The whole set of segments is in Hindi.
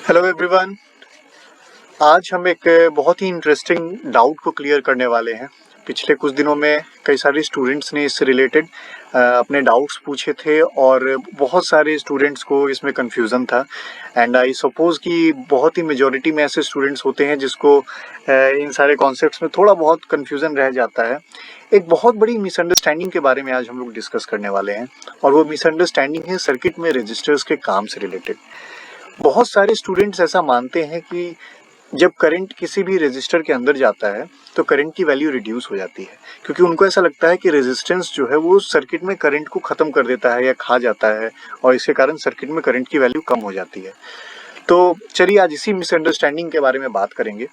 Hello everyone. आज हम एक बहुत ही इंटरेस्टिंग डाउट को क्लियर करने वाले हैं। पिछले कुछ दिनों में कई सारे स्टूडेंट्स ने इससे रिलेटेड अपने डाउट्स पूछे थे और बहुत सारे स्टूडेंट्स को इसमें कंफ्यूजन था। एंड आई सपोज कि बहुत ही मेजॉरिटी में ऐसे स्टूडेंट्स होते हैं जिसको इन सारे कॉन्सेप्ट्स में थोड़ा बहुत कंफ्यूजन रह जाता है। एक बहुत बड़ी मिसअंडरस्टैंडिंग के बारे में आज हम लोग डिस्कस करने वाले हैं और वो मिसअंडरस्टैंडिंग है सर्किट में रजिस्टर्स के काम से रिलेटेड। बहुत सारे स्टूडेंट्स ऐसा मानते हैं कि जब करंट किसी भी रेजिस्टर के अंदर जाता है तो करंट की वैल्यू रिड्यूस हो जाती है, क्योंकि उनको ऐसा लगता है कि रेजिस्टेंस जो है वो सर्किट में करंट को खत्म कर देता है या खा जाता है और इसके कारण सर्किट में करंट की वैल्यू कम हो जाती है। तो चलिए आज इसी मिसअंडरस्टैंडिंग के बारे में बात करेंगे।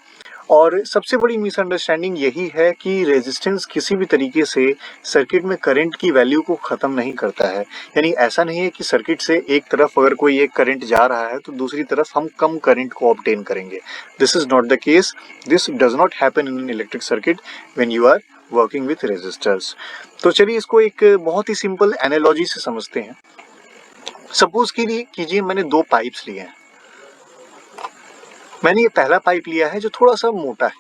और सबसे बड़ी मिसअंडरस्टैंडिंग यही है कि रेजिस्टेंस किसी भी तरीके से सर्किट में करंट की वैल्यू को ख़त्म नहीं करता है। यानी ऐसा नहीं है कि सर्किट से एक तरफ अगर कोई एक करंट जा रहा है तो दूसरी तरफ हम कम करंट को ऑब्टेन करेंगे। This is not the case. This does not happen in an electric circuit when you are working with resistors. तो चलिए इसको एक बहुत ही सिंपल एनालॉजी से समझते हैं। सपोज कीजिए मैंने दो पाइप्स लिए हैं। मैंने ये पहला पाइप लिया है जो थोड़ा सा मोटा है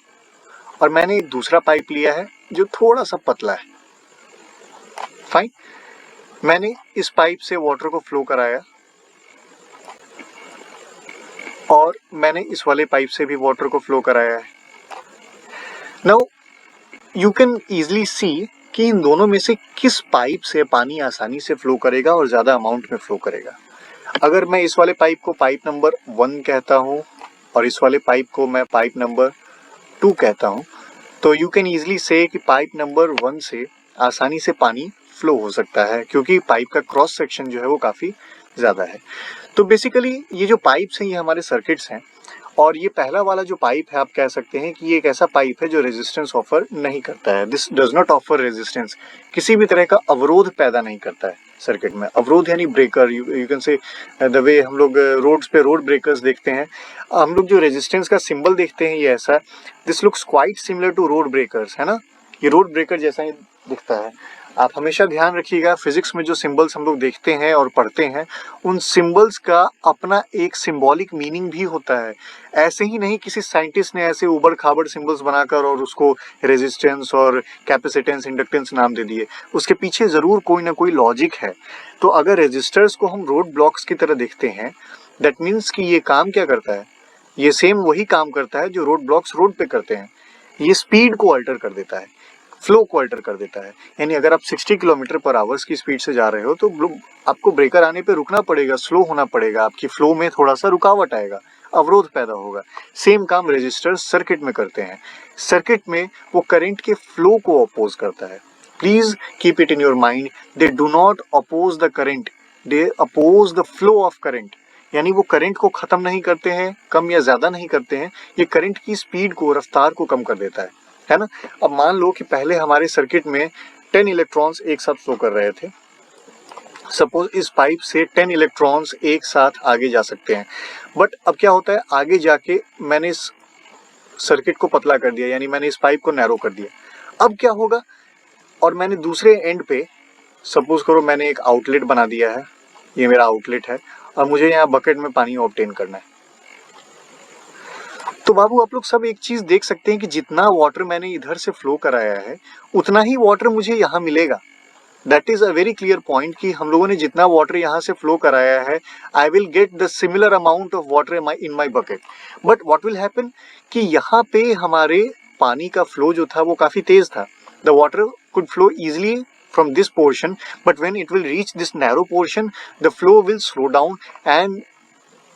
और मैंने एक दूसरा पाइप लिया है जो थोड़ा सा पतला है। फाइन। मैंने इस पाइप से वाटर को फ्लो कराया और मैंने इस वाले पाइप से भी वाटर को फ्लो कराया है। नाउ यू कैन इजीली सी कि इन दोनों में से किस पाइप से पानी आसानी से फ्लो करेगा और ज्यादा अमाउंट में फ्लो करेगा। अगर मैं इस वाले पाइप को पाइप नंबर 1 कहता हूँ और इस वाले पाइप को मैं पाइप नंबर 2 कहता हूँ, तो यू कैन इजीली से कि पाइप नंबर 1 से आसानी से पानी फ्लो हो सकता है, क्योंकि पाइप का क्रॉस सेक्शन जो है वो काफ़ी ज़्यादा है। तो बेसिकली ये जो पाइप्स हैं ये हमारे सर्किट्स हैं और ये पहला वाला जो पाइप है आप कह सकते हैं कि ये एक ऐसा पाइप है जो रेजिस्टेंस ऑफर नहीं करता है। This does not offer resistance, किसी भी तरह का अवरोध पैदा नहीं करता है सर्किट में। अवरोध यानी breaker, you can say the way हम लोग रोड्स पे रोड ब्रेकर्स देखते हैं, हम लोग जो रेजिस्टेंस का सिंबल देखते हैं ये ऐसा, this looks quite similar to road breakers, है ना। ये रोड ब्रेकर जैसा ही दिखता है। आप हमेशा ध्यान रखिएगा फिजिक्स में जो सिंबल्स हम लोग देखते हैं और पढ़ते हैं उन सिंबल्स का अपना एक सिंबॉलिक मीनिंग भी होता है। ऐसे ही नहीं किसी साइंटिस्ट ने ऐसे उबड़ खाबड़ सिंबल्स बनाकर और उसको रेजिस्टेंस और कैपेसिटेंस इंडक्टेंस नाम दे दिए, उसके पीछे जरूर कोई ना कोई लॉजिक है। तो अगर रेजिस्टर्स को हम रोड ब्लॉक्स की तरह देखते हैं, दैट मीन्स कि ये काम क्या करता है, ये सेम वही काम करता है जो रोड ब्लॉक्स रोड पे करते हैं। ये स्पीड को अल्टर कर देता है, फ्लो को अल्टर कर देता है। यानी अगर आप 60 किलोमीटर पर आवर्स की स्पीड से जा रहे हो तो आपको ब्रेकर आने पे रुकना पड़ेगा, स्लो होना पड़ेगा, आपकी फ्लो में थोड़ा सा रुकावट आएगा, अवरोध पैदा होगा। सेम काम रेजिस्टर सर्किट में करते हैं। सर्किट में वो करंट के फ्लो को अपोज करता है। Please keep it in your mind, they do not oppose the current, they oppose the flow of current. यानी वो करंट को खत्म नहीं करते हैं, कम या ज्यादा नहीं करते हैं, ये करंट की स्पीड को, रफ्तार को कम कर देता है ना। अब मान लो कि पहले हमारे सर्किट में 10 इलेक्ट्रॉन्स एक साथ फ्लो कर रहे थे। सपोज इस पाइप से 10 इलेक्ट्रॉन्स एक साथ आगे जा सकते हैं, बट अब क्या होता है, आगे जाके मैंने इस सर्किट को पतला कर दिया, यानी मैंने इस पाइप को नैरो कर दिया। अब क्या होगा, और मैंने दूसरे एंड पे सपोज करो मैंने एक आउटलेट बना दिया है, ये मेरा आउटलेट है और मुझे यहाँ बकेट में पानी ऑब्टेन करना है। तो बाबू आप लोग सब एक चीज देख सकते हैं कि जितना वाटर मैंने इधर से फ्लो कराया है उतना ही वाटर मुझे यहाँ मिलेगा। That is a very clear point कि हम लोगों ने जितना वाटर यहाँ से फ्लो कराया है, I will get the similar amount of water in my bucket. But what will happen कि यहाँ पे हमारे पानी का फ्लो जो था वो काफी तेज था। The water could flow easily from this portion, but when it will reach this narrow portion the flow will slow down and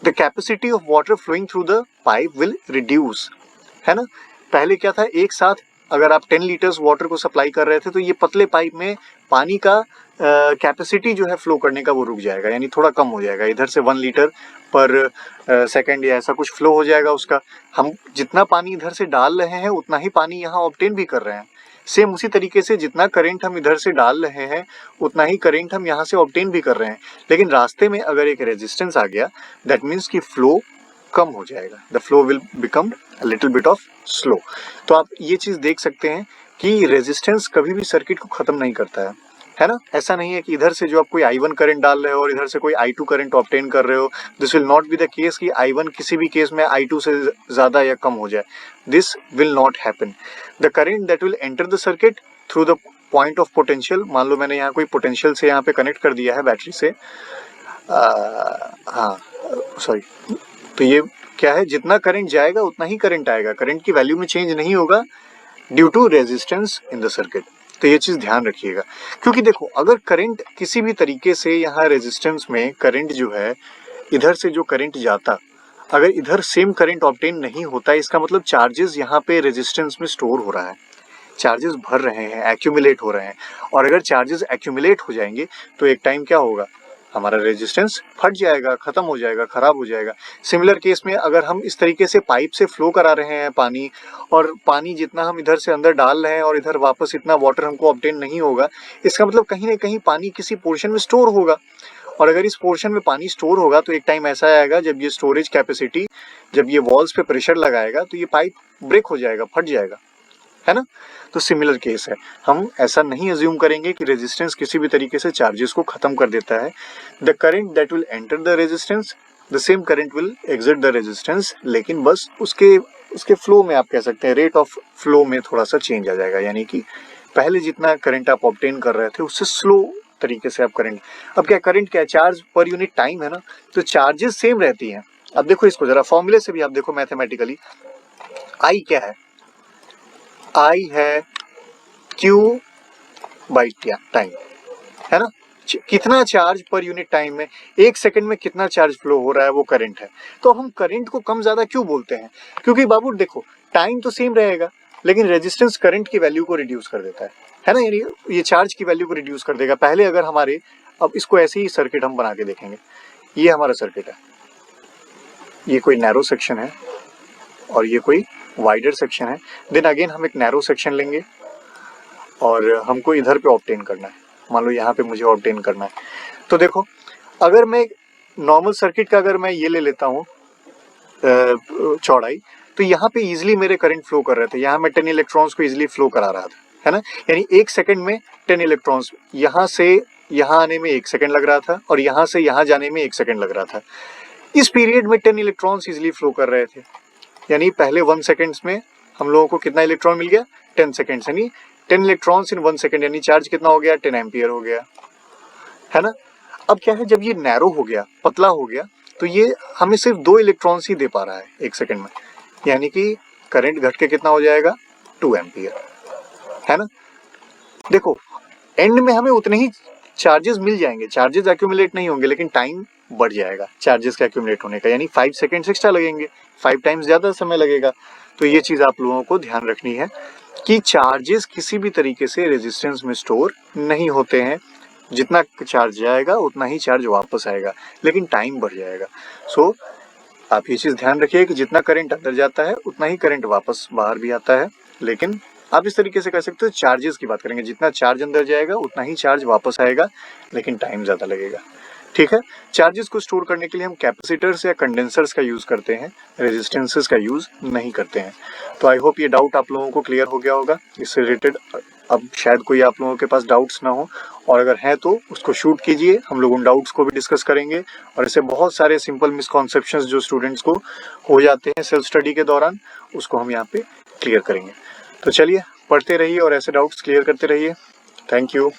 the capacity of water flowing through the pipe will reduce, है ना। पहले क्या था, एक साथ अगर आप 10 लीटर्स वाटर को सप्लाई कर रहे थे तो ये पतले पाइप में पानी का कैपेसिटी जो है फ्लो करने का वो रुक जाएगा, यानी थोड़ा कम हो जाएगा, इधर से 1 लीटर पर सेकेंड या ऐसा कुछ फ्लो हो जाएगा उसका। हम जितना पानी इधर से डाल रहे हैं उतना ही पानी यहाँ ऑब्टेन भी कर रहे हैं। सेम उसी तरीके से जितना करंट हम इधर से डाल रहे हैं उतना ही करंट हम यहाँ से ऑब्टेन भी कर रहे हैं, लेकिन रास्ते में अगर एक रेजिस्टेंस आ गया दैट मीन्स कि फ्लो कम हो जाएगा, the flow will become a little bit of slow. तो आप ये चीज देख सकते हैं कि रेजिस्टेंस कभी भी सर्किट को खत्म नहीं करता है। है ना। ऐसा नहीं है कि इधर से जो आप कोई I1 करंट डाल रहे हो और इधर से कोई I2 करंट ऑब्टेन कर रहे हो, this will not be the case कि I1 किसी भी केस में I2 से ज्यादा या कम हो जाए, this will not happen. The current that will enter the circuit through the point of potential, मान लो मैंने यहाँ कोई पोटेंशियल से यहाँ पे कनेक्ट कर दिया है बैटरी से, हाँ सॉरी, तो ये क्या है, जितना करंट जाएगा उतना ही करंट आएगा, करंट की वैल्यू में चेंज नहीं होगा due to resistance in the circuit. तो ये चीज ध्यान रखिएगा, क्योंकि देखो अगर करंट किसी भी तरीके से यहाँ रेजिस्टेंस में करंट जो है, इधर से जो करंट जाता, अगर इधर सेम करंट ऑब्टेन नहीं होता, इसका मतलब चार्जेस यहाँ पे रेजिस्टेंस में स्टोर हो रहा है, चार्जेस भर रहे हैं, एक्यूमुलेट हो रहे हैं, और अगर चार्जेस एक्यूमुलेट हो जाएंगे तो एक टाइम क्या होगा, हमारा रेजिस्टेंस फट जाएगा, खत्म हो जाएगा, खराब हो जाएगा। सिमिलर केस में अगर हम इस तरीके से पाइप से फ्लो करा रहे हैं पानी, और पानी जितना हम इधर से अंदर डाल रहे हैं और इधर वापस इतना वाटर हमको ऑब्टेन नहीं होगा, इसका मतलब कहीं ना कहीं पानी किसी पोर्शन में स्टोर होगा, और अगर इस पोर्शन में पानी स्टोर होगा तो एक टाइम ऐसा आएगा जब ये स्टोरेज कैपेसिटी, जब ये वॉल्स पे प्रेशर लगाएगा तो ये पाइप ब्रेक हो जाएगा, फट जाएगा, है ना। तो सिमिलर केस है, हम ऐसा नहीं अज्यूम करेंगे कि रेजिस्टेंस किसी भी तरीके से चार्जेस को खत्म कर देता है। The current that will enter the resistance, the same current will exit the resistance, लेकिन बस उसके फ्लो में, आप कह सकते हैं रेट ऑफ फ्लो में थोड़ा सा चेंज आ जाएगा, यानी कि पहले जितना करंट आप ऑब्टेन कर रहे थे उससे स्लो तरीके से आप करंट, अब क्या करंट क्या, चार्ज पर यूनिट टाइम है ना, तो चार्जेस सेम रहती हैं। अब देखो इसको जरा फॉर्मूले से भी आप देखो मैथमेटिकली, आई क्या है, आई है Q बाई टाइम, है ना, कितना चार्ज पर यूनिट टाइम में, एक सेकंड में कितना चार्ज फ्लो हो रहा है वो करंट है। तो हम करंट को कम ज्यादा क्यों बोलते हैं, क्योंकि बाबू देखो टाइम तो सेम रहेगा लेकिन रेजिस्टेंस करंट की वैल्यू को रिड्यूस कर देता है ना, यानी ये चार्ज की वैल्यू को रिड्यूस कर देगा। पहले अगर हमारे, अब इसको ऐसे ही सर्किट हम बना के देखेंगे, ये हमारा सर्किट है, ये कोई नैरो सेक्शन है और ये कोई वाइडर सेक्शन है, देन अगेन हम एक नैरो सेक्शन लेंगे और हमको इधर पे ऑब्टेन करना है, मान लो यहाँ पे मुझे ऑब्टेन करना है। तो देखो अगर मैं नॉर्मल सर्किट का अगर मैं ये ले लेता हूँ चौड़ाई, तो यहाँ पे इजीली मेरे करंट फ्लो कर रहे थे, यहाँ मैं 10 इलेक्ट्रॉन्स को इजीली फ्लो करा रहा था, है ना, यानी एक सेकंड में 10 इलेक्ट्रॉन्स, यहाँ से यहाँ आने में 1 सेकंड लग रहा था और यहाँ से यहाँ जाने में 1 सेकंड लग रहा था। इस पीरियड में 10 इलेक्ट्रॉन्स इजीली फ्लो कर रहे थे, यानी पहले 1 सेकेंड्स में हम लोगों को कितना इलेक्ट्रॉन मिल गया, 10 सेकेंड्स, यानी 10 इलेक्ट्रॉन्स इन 1 सेकेंड, यानी चार्ज कितना हो गया, 10 एम्पियर हो गया, है ना। अब क्या है, जब ये नैरो हो गया, पतला हो गया, तो ये हमें सिर्फ 2 इलेक्ट्रॉन्स ही दे पा रहा है 1 सेकेंड में, यानी कि करंट घट के कितना हो जाएगा, 2 एम्पियर, है ना। देखो एंड में हमें उतने ही चार्जेस मिल जाएंगे, चार्जेस एक्यूमुलेट नहीं होंगे, लेकिन टाइम बढ़ जाएगा चार्जेस के एक्यूमुलेट होने का, यानी 5 सेकेंड्स एक्स्ट्रा लगेंगे, 5 टाइम्स ज्यादा समय लगेगा। तो ये चीज आप लोगों को ध्यान रखनी है कि चार्जेस किसी भी तरीके से रेजिस्टेंस में स्टोर नहीं होते हैं, जितना चार्ज जाएगा उतना ही चार्ज वापस आएगा, लेकिन टाइम बढ़ जाएगा। सो आप ये चीज ध्यान रखिए कि जितना करंट अंदर जाता है उतना ही करंट वापस बाहर भी आता है, लेकिन आप इस तरीके से कर सकते हो, चार्जेस की बात करेंगे, जितना चार्ज अंदर जाएगा उतना ही चार्ज वापस आएगा, लेकिन टाइम ज्यादा लगेगा, ठीक है। चार्जेस को स्टोर करने के लिए हम कैपेसिटर्स या कंडेंसर्स का यूज करते हैं, रेजिस्टेंसेस का यूज नहीं करते हैं। तो आई होप ये डाउट आप लोगों को क्लियर हो गया होगा इससे रिलेटेड। अब शायद कोई आप लोगों के पास डाउट्स ना हो, और अगर है तो उसको शूट कीजिए, हम लोग उन डाउट्स को भी डिस्कस करेंगे, और ऐसे बहुत सारे सिंपल मिसकॉन्सेप्शंस जो स्टूडेंट्स को हो जाते हैं सेल्फ स्टडी के दौरान, उसको हम यहाँ पे क्लियर करेंगे। तो चलिए पढ़ते रहिए और ऐसे डाउट्स क्लियर करते रहिए। Thank you.